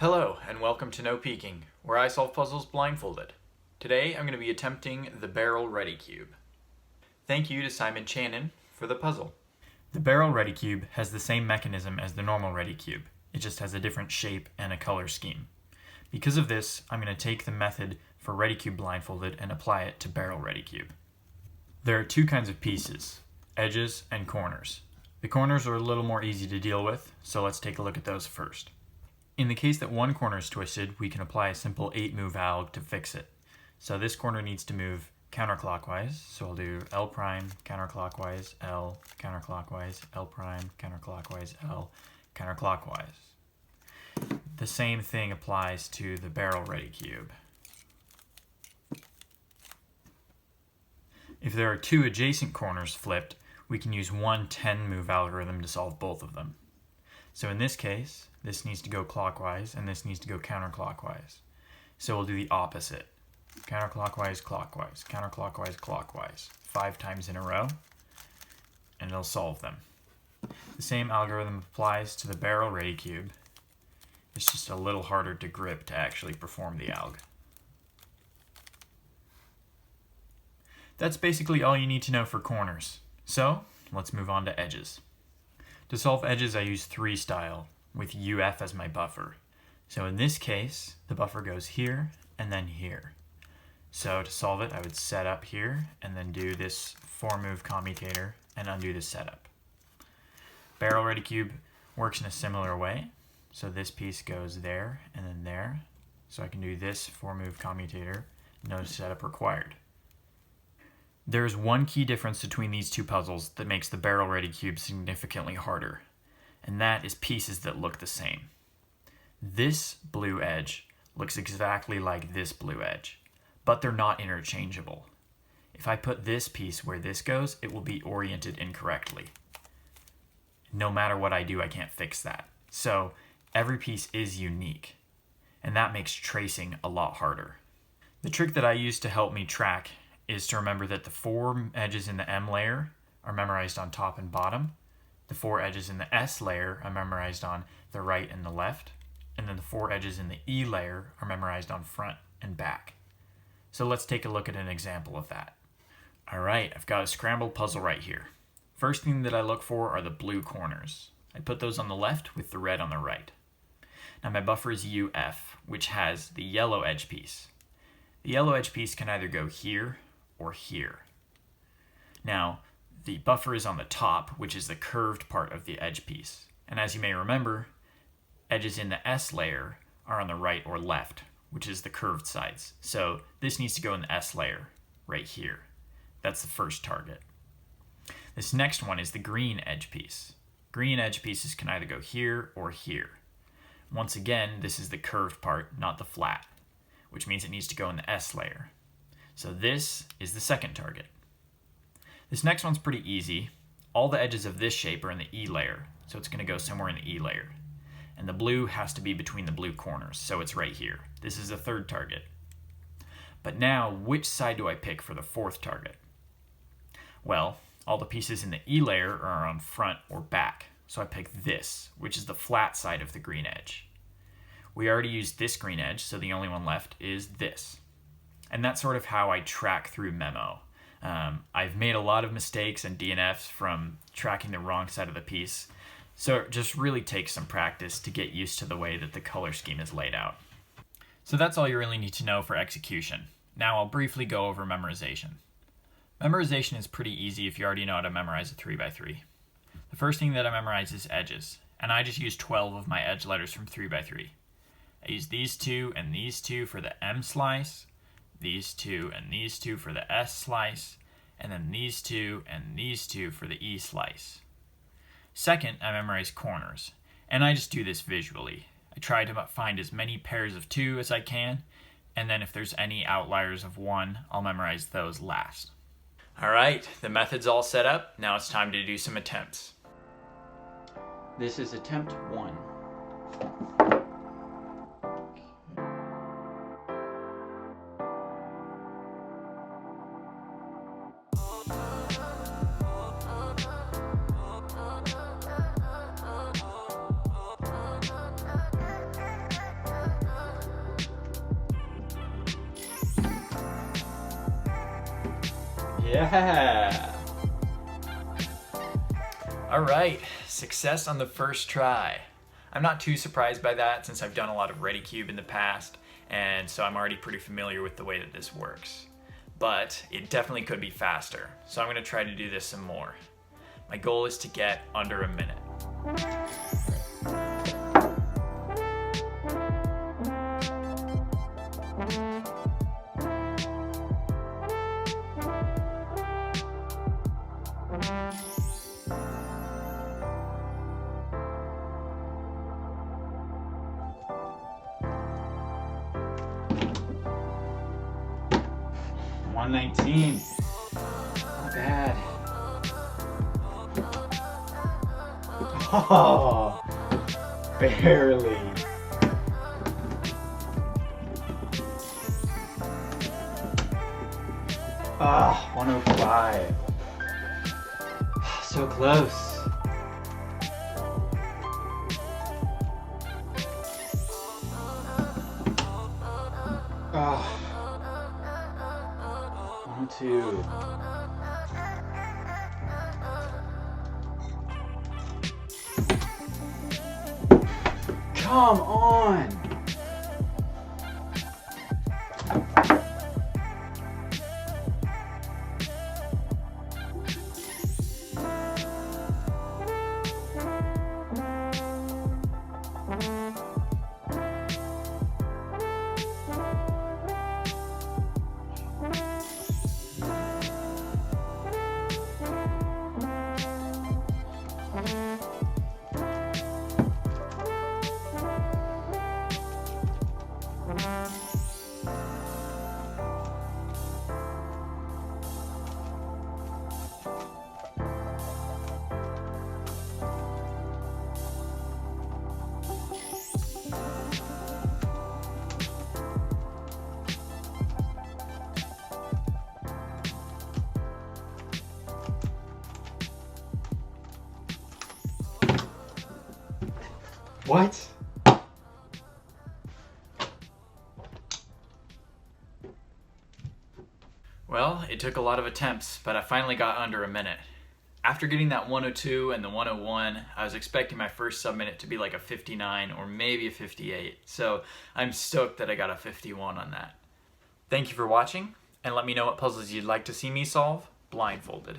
Hello, and welcome to No Peeking, where I solve puzzles blindfolded. Today I'm going to be attempting the barrel Redi cube. Thank you to Simon Channon for the puzzle. The barrel Redi cube has the same mechanism as the normal Redi cube. It just has a different shape and a color scheme. Because of this, I'm going to take the method for Redi cube blindfolded and apply it to barrel Redi cube. There are two kinds of pieces, edges and corners. The corners are a little more easy to deal with, so let's take a look at those first. In the case that one corner is twisted, we can apply a simple 8-move alg to fix it. So this corner needs to move counterclockwise, so I'll do L prime, counterclockwise, L, counterclockwise, L prime, counterclockwise, L, counterclockwise. The same thing applies to the barrel Redi cube. If there are two adjacent corners flipped, we can use one 10-move algorithm to solve both of them. So in this case, this needs to go clockwise and this needs to go counterclockwise. So we'll do the opposite. Counterclockwise, clockwise, counterclockwise, clockwise. 5 times in a row, and it'll solve them. The same algorithm applies to the barrel Redi cube. It's just a little harder to grip to actually perform the alg. That's basically all you need to know for corners. So, let's move on to edges. To solve edges, I use 3 style, with UF as my buffer. So in this case, the buffer goes here and then here. So to solve it, I would set up here and then do this 4-move commutator and undo the setup. Barrel Redi cube works in a similar way. So this piece goes there and then there. So I can do this 4-move commutator, no setup required. There is one key difference between these two puzzles that makes the barrel Redi cube significantly harder, and that is pieces that look the same. This blue edge looks exactly like this blue edge, but they're not interchangeable. If I put this piece where this goes, it will be oriented incorrectly. No matter what I do, I can't fix that. So every piece is unique, and that makes tracing a lot harder. The trick that I use to help me track is to remember that the 4 edges in the M layer are memorized on top and bottom. The 4 edges in the S layer are memorized on the right and the left. And then the 4 edges in the E layer are memorized on front and back. So let's take a look at an example of that. All right, I've got a scrambled puzzle right here. First thing that I look for are the blue corners. I put those on the left with the red on the right. Now my buffer is UF, which has the yellow edge piece. The yellow edge piece can either go here or here. Now, the buffer is on the top, which is the curved part of the edge piece. And as you may remember, edges in the S layer are on the right or left, which is the curved sides. So this needs to go in the S layer, right here. That's the first target. This next one is the green edge piece. Green edge pieces can either go here or here. Once again, this is the curved part, not the flat, which means it needs to go in the S layer. So this is the second target. This next one's pretty easy. All the edges of this shape are in the E layer, so it's going to go somewhere in the E layer. And the blue has to be between the blue corners, so it's right here. This is the third target. But now, which side do I pick for the fourth target? Well, all the pieces in the E layer are on front or back, so I pick this, which is the flat side of the green edge. We already used this green edge, so the only one left is this. And that's sort of how I track through Memo. I've made a lot of mistakes and DNFs from tracking the wrong side of the piece, so it just really takes some practice to get used to the way that the color scheme is laid out. So that's all you really need to know for execution. Now I'll briefly go over memorization. Memorization is pretty easy if you already know how to memorize a 3x3. The first thing that I memorize is edges, and I just use 12 of my edge letters from 3x3. I use these 2 and these 2 for the M slice, these 2 and these 2 for the S slice, and then these 2 and these 2 for the E slice. Second, I memorize corners, and I just do this visually. I try to find as many pairs of 2 as I can, and then if there's any outliers of 1, I'll memorize those last. All right, the method's all set up. Now it's time to do some attempts. This is attempt 1. Yeah! Alright, success on the first try. I'm not too surprised by that since I've done a lot of Redi Cube in the past, and so I'm already pretty familiar with the way that this works. But it definitely could be faster, so I'm going to try to do this some more. My goal is to get under a minute. $119. Not bad. Oh, barely. Ah, 105. So close. Ah, 102. Come on! What? Well, it took a lot of attempts, but I finally got under a minute. After getting that 102 and the 101, I was expecting my first sub-minute to be like a 59 or maybe a 58, so I'm stoked that I got a 51 on that. Thank you for watching, and let me know what puzzles you'd like to see me solve blindfolded.